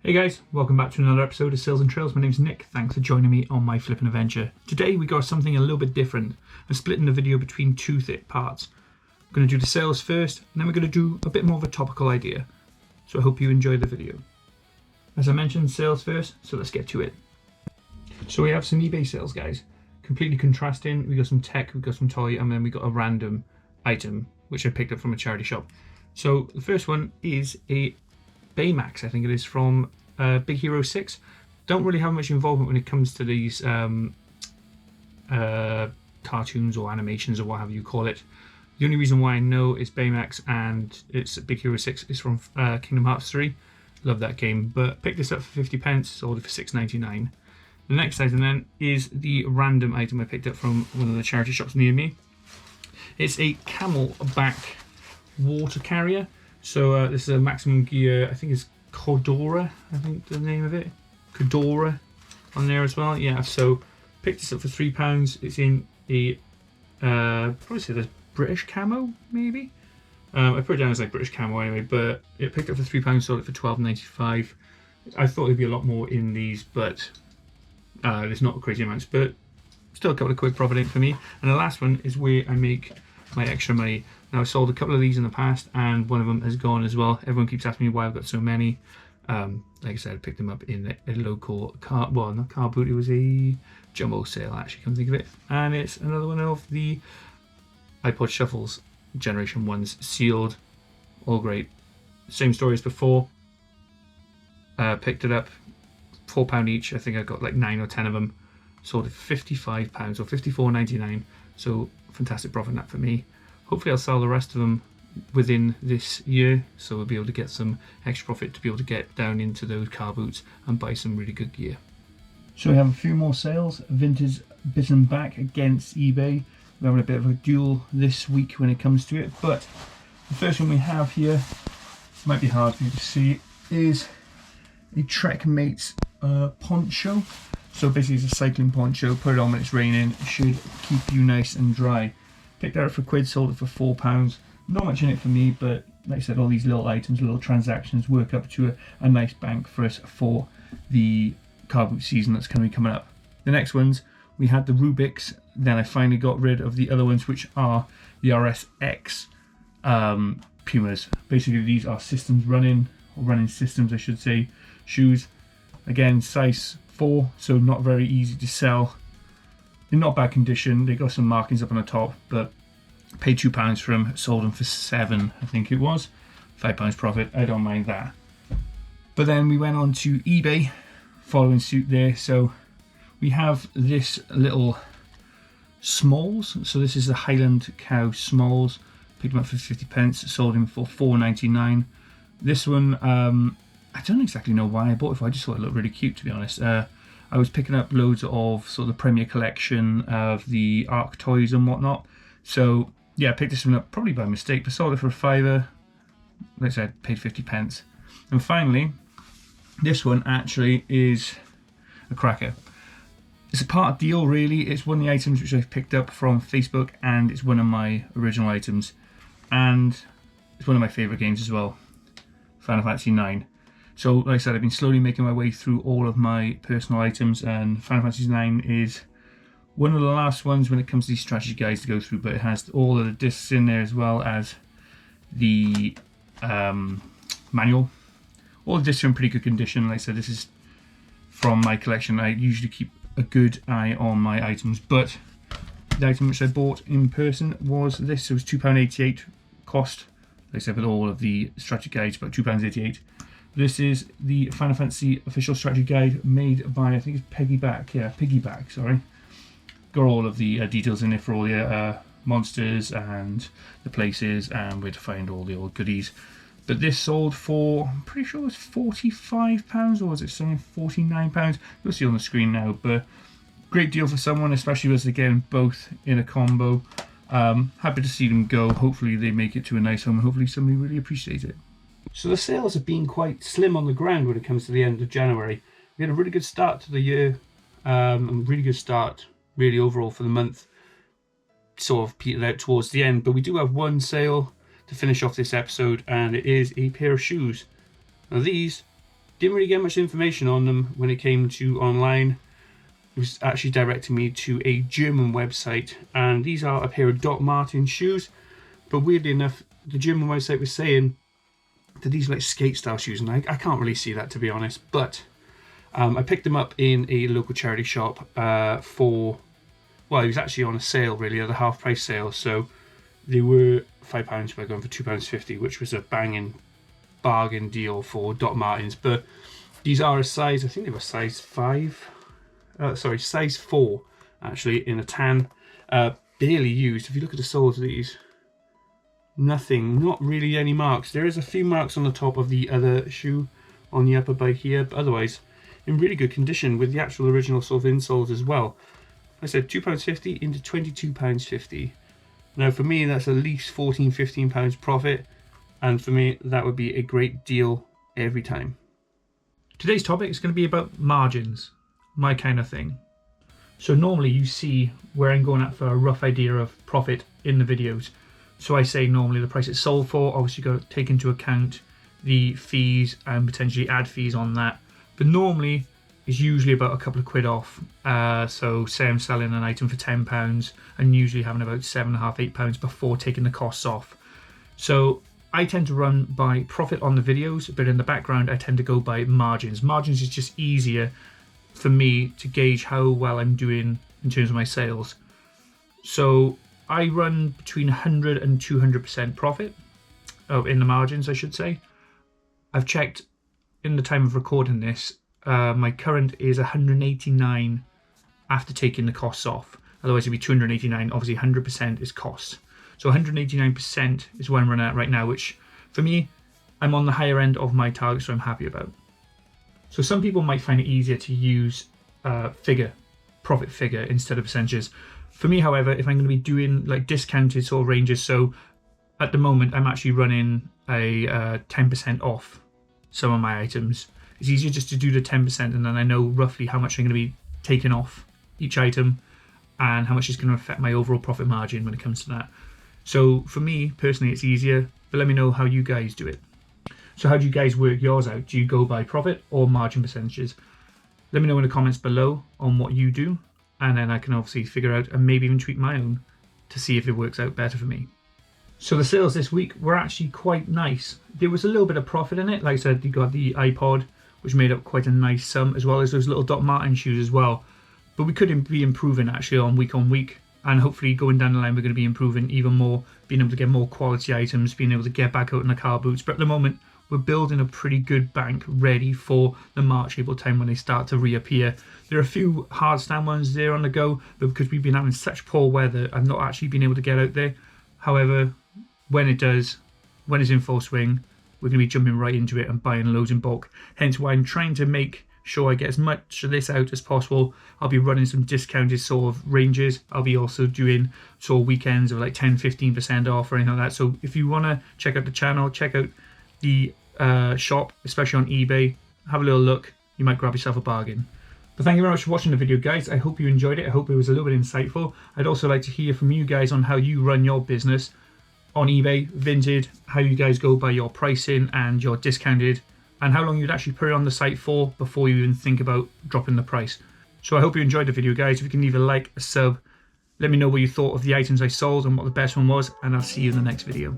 Hey guys, welcome back to another episode of Sales and Trails. My name's Nick. Thanks for joining me on my flipping adventure. Today we got something a little bit different. I'm splitting the video between two thick parts. I'm going to do the sales first, and then we're going to do a bit more of a topical idea. So I hope you enjoy the video. As I mentioned, sales first, so let's get to it. So we have some eBay sales, guys. Completely contrasting. We got some tech, we got some toy, and then we got a random item, which I picked up from a charity shop. So the first one is a Baymax, I think it is, from Big Hero 6. Don't really have much involvement when it comes to these cartoons or animations or whatever you call it. The only reason why I know it's Baymax and it's Big Hero 6 is from Kingdom Hearts 3. Love that game, but picked this up for 50 pence, sold it for £6.99. The next item then is the random item I picked up from one of the charity shops near me. It's a camelback water carrier. So this is a Maximum Gear, I think it's Cordora, I think the name of it. Cordora on there as well. Yeah, so picked this up for £3. It's in a, probably say the British camo, maybe? I put it down as like British camo anyway, but it picked up for £3, sold it for £12.95. I thought there'd be a lot more in these, but there's not crazy amounts, but still a couple of quick profit in for me. And the last one is where I make my extra money. Now, I sold a couple of these in the past, and one of them has gone as well. Everyone keeps asking me why I've got so many. Like I said, I picked them up in a local car, well, not car boot, it was a jumbo sale, actually, come think of it. And it's another one of the iPod Shuffles, Generation 1s, sealed, all great. Same story as before. Picked it up, £4 each. I think I got like 9 or 10 of them. Sold it for £55 or £54.99. So fantastic profit in that for me. Hopefully I'll sell the rest of them within this year, so we'll be able to get some extra profit to be able to get down into those car boots and buy some really good gear. So we have a few more sales. Vinted bitten back against eBay. We're having a bit of a duel this week when it comes to it, but the first one we have here, might be hard for you to see, is a Trek Mates poncho. So basically it's a cycling poncho. Put it on when it's raining. It should keep you nice and dry. Picked that up for £1, sold it for £4. Not much in it for me, but like I said, all these little items, little transactions work up to a nice bank for us for the car boot season that's going to be coming up. The next ones, we had the Rubik's. Then I finally got rid of the other ones, which are the RSX Pumas. Basically, these are systems running systems, I should say, shoes. Again, size 4, so not very easy to sell. They're not bad condition. They got some markings up on the top, but paid £2 for them. Sold them for £7, I think it was. £5 profit. I don't mind that. But then we went on to eBay, following suit there. So we have this little Smalls. So this is the Highland Cow Smalls. Picked them up for 50 pence. Sold him for £4.99. This one, I don't exactly know why I bought it for. I just thought it looked really cute, to be honest. I was picking up loads of sort of the Premier collection of the Arc toys and whatnot. So yeah, I picked this one up probably by mistake, but sold it for a £5. Like I said, paid 50 pence. And finally, this one actually is a cracker. It's a part deal, really. It's one of the items which I've picked up from Facebook, and it's one of my original items. And it's one of my favourite games as well, Final Fantasy 9. So, like I said, I've been slowly making my way through all of my personal items, and Final Fantasy IX is one of the last ones when it comes to these strategy guides to go through, but it has all of the discs in there as well as the manual. All the discs are in pretty good condition. Like I said, this is from my collection. I usually keep a good eye on my items, but the item which I bought in person was this. It was £2.88 cost. Like I said, with all of the strategy guides, about £2.88. This is the Final Fantasy official strategy guide made by, I think it's Piggyback, sorry. Got all of the details in there for all your monsters and the places and where to find all the old goodies. But this sold for, I'm pretty sure it was £45, or was it something £49? You'll see on the screen now, but great deal for someone, especially as they're getting both in a combo. Happy to see them go. Hopefully they make it to a nice home, and hopefully somebody really appreciates it. So the sales have been quite slim on the ground when it comes to the end of January. We had a really good start to the year, and really good start really overall for the month. Sort of petered out towards the end, but we do have one sale to finish off this episode, and it is a pair of shoes. Now these Didn't really get much information on them when it came to online. It was actually directing me to a German website, and these are a pair of Doc Martens shoes, but weirdly enough the German website was saying that these are like skate style shoes, and I can't really see that, to be honest. But I picked them up in a local charity shop for, well, it was actually on a sale really, at a half price sale, so they were £5, but I got them for £2.50, which was a banging bargain deal for Doc Martens. But these are a size, I think they were size 4 actually, in a tan, barely used. If you look at the soles of these, nothing, not really any marks. There is a few marks on the top of the other shoe on the upper by here, but otherwise in really good condition with the actual original sort of insoles as well. I said £2.50 into £22.50. Now for me that's at least £14-15 profit, and for me that would be a great deal every time. Today's topic is going to be about margins, my kind of thing. So normally you see where I'm going at for a rough idea of profit in the videos. So I say normally the price it's sold for, obviously you've got to take into account the fees and potentially add fees on that. But normally it's usually about a couple of quid off. So say I'm selling an item for £10 and usually having about £7.5, £8 before taking the costs off. So I tend to run by profit on the videos, but in the background I tend to go by margins. Margins is just easier for me to gauge how well I'm doing in terms of my sales. So I run between 100 and 200% profit in the margins, I should say. I've checked in the time of recording this, my current is 189 after taking the costs off. Otherwise it'd be 289, obviously 100% is costs. So 189% is what I'm running at right now, which for me, I'm on the higher end of my target, so I'm happy about. So some people might find it easier to use profit figure instead of percentages. For me, however, if I'm going to be doing like discounted sort of ranges, so at the moment I'm actually running a 10% off some of my items. It's easier just to do the 10%, and then I know roughly how much I'm going to be taking off each item and how much is going to affect my overall profit margin when it comes to that. So for me personally it's easier, but let me know how you guys do it. So how do you guys work yours out? Do you go by profit or margin percentages? Let me know in the comments below on what you do, and then I can obviously figure out and maybe even tweak my own to see if it works out better for me. So the sales this week were actually quite nice. There was a little bit of profit in it. Like I said, you got the iPod, which made up quite a nice sum, as well as those little Doc Martens shoes as well. But we could be improving actually on week, and hopefully going down the line we're going to be improving even more, being able to get more quality items, being able to get back out in the car boots. But at the moment we're building a pretty good bank ready for the March, April time when they start to reappear. There are a few hard stand ones there on the go, but because we've been having such poor weather, I've not actually been able to get out there. However, when it does, when it's in full swing, we're going to be jumping right into it and buying loads in bulk. Hence why I'm trying to make sure I get as much of this out as possible. I'll be running some discounted sort of ranges. I'll be also doing sort of weekends of like 10-15% off or anything like that. So if you want to check out the channel, check out the shop, especially on eBay, have a little look. You might grab yourself a bargain. But thank you very much for watching the video, guys. I hope you enjoyed it. I hope it was a little bit insightful. I'd also like to hear from you guys on how you run your business on eBay, Vinted, how you guys go by your pricing and your discounted, and how long you'd actually put it on the site for before you even think about dropping the price. So I hope you enjoyed the video, guys. If you can leave a like, a sub, let me know what you thought of the items I sold and what the best one was, and I'll see you in the next video.